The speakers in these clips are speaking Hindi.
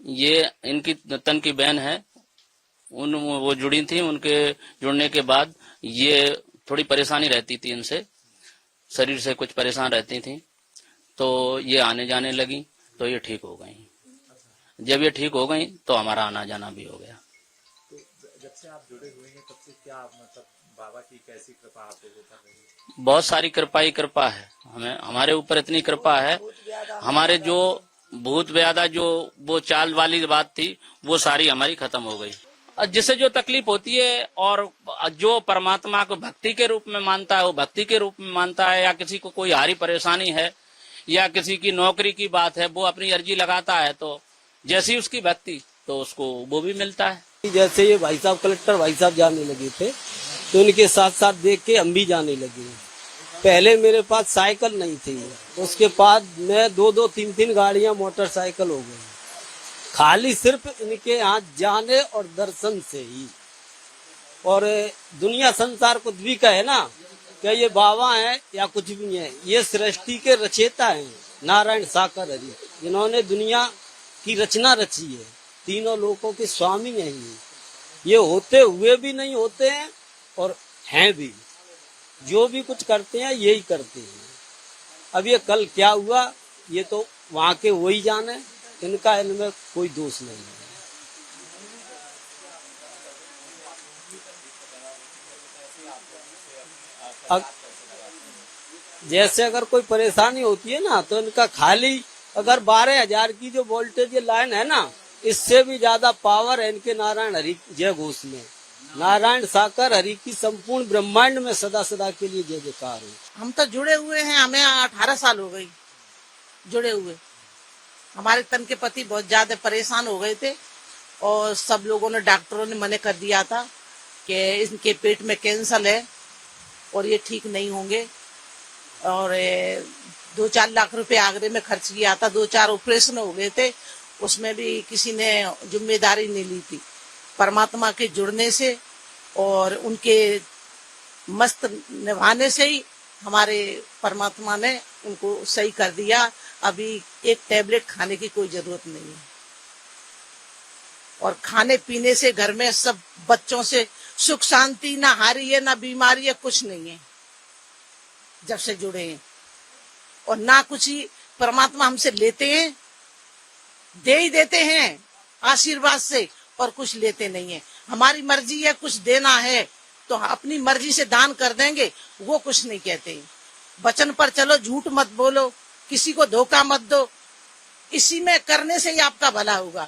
ये इनकी तन की बहन है, वो जुड़ी थी, उनके जुड़ने के बाद ये थोड़ी परेशानी रहती थी, इनसे शरीर से कुछ परेशान रहती थी, तो ये आने जाने लगी, तो ये ठीक हो गई। जब ये ठीक हो गई तो हमारा आना जाना भी हो गया। तो जब से आप जुड़े हुए हैं तब से क्या मतलब बाबा की कैसी कृपा आप लोगों पर रही? बहुत सारी कृपा ही कृपा है, हमें हमारे ऊपर इतनी कृपा है, हमारे जो भूत व्याधा जो वो चाल वाली बात थी वो सारी हमारी खत्म हो गई। जिसे जो तकलीफ होती है और जो परमात्मा को भक्ति के रूप में मानता है वो भक्ति के रूप में मानता है, या किसी को कोई हारी परेशानी है या किसी की नौकरी की बात है, वो अपनी अर्जी लगाता है, तो जैसी उसकी भक्ति तो उसको वो भी मिलता है। जैसे ये भाई साहब कलेक्टर भाई साहब जाने लगे थे तो इनके साथ साथ देख के हम भी जाने लगे। पहले मेरे पास साइकिल नहीं थी, उसके बाद मैं 2-3 गाड़ियां मोटरसाइकिल हो गई, खाली सिर्फ इनके यहाँ जाने और दर्शन से ही। और दुनिया संसार कुछ भी कहे ना कि ये बाबा है या कुछ भी नहीं है, ये सृष्टि के रचयिता हैं, नारायण साकर हरि, इन्होंने दुनिया की रचना रची है, तीनों लोकों के स्वामी हैं ये होते हुए भी नहीं होते हैं और हैं भी, जो भी कुछ करते हैं यही करते हैं। अब ये कल क्या हुआ ये तो वहां के वही जाने, इनका इनमें कोई दोष नहीं है। जैसे अगर कोई परेशानी होती है ना तो इनका खाली अगर 12,000 की जो वोल्टेज लाइन है ना, इससे भी ज्यादा पावर है इनके नारायण हरि जय घोष में। नारायण साकर हरि की संपूर्ण ब्रह्मांड में सदा सदा के लिए जय जयकार है। हम तो जुड़े हुए हैं, हमें 18 साल हो गई जुड़े हुए। हमारे तन के पति बहुत ज्यादा परेशान हो गए थे और सब लोगों ने, डॉक्टरों ने मना कर दिया था कि इनके पेट में कैंसर है और ये ठीक नहीं होंगे। और 2-4 लाख रुपए आगरे में खर्च किया था, 2-4 ऑपरेशन हो गए थे, उसमें भी किसी ने जिम्मेदारी नहीं ली थी। परमात्मा के जुड़ने से और उनके मस्त निभाने से ही हमारे परमात्मा ने उनको सही कर दिया। अभी एक टैबलेट खाने की कोई जरूरत नहीं है और खाने पीने से घर में सब बच्चों से सुख शांति, ना हारी है ना बीमारी है, कुछ नहीं है जब से जुड़े हैं। और ना कुछ ही परमात्मा हमसे लेते हैं, दे ही देते हैं आशीर्वाद से, और कुछ लेते नहीं है। हमारी मर्जी है कुछ देना है तो अपनी मर्जी से दान कर देंगे, वो कुछ नहीं कहते। वचन पर चलो, झूठ मत बोलो, किसी को धोखा मत दो, इसी में करने से ही आपका भला होगा।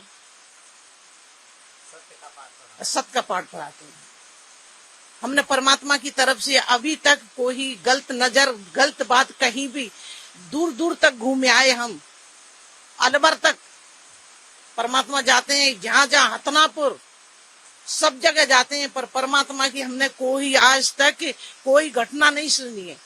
सत्य का पाठ पढ़ाते हैं। हमने परमात्मा की तरफ से अभी तक कोई गलत नजर, गलत बात कहीं भी, दूर दूर तक घूमे आए हम, अलवर तक परमात्मा जाते हैं, जहाँ जहाँ हतनापुर सब जगह जाते हैं, पर परमात्मा की हमने कोई आज तक कोई घटना नहीं सुनी है।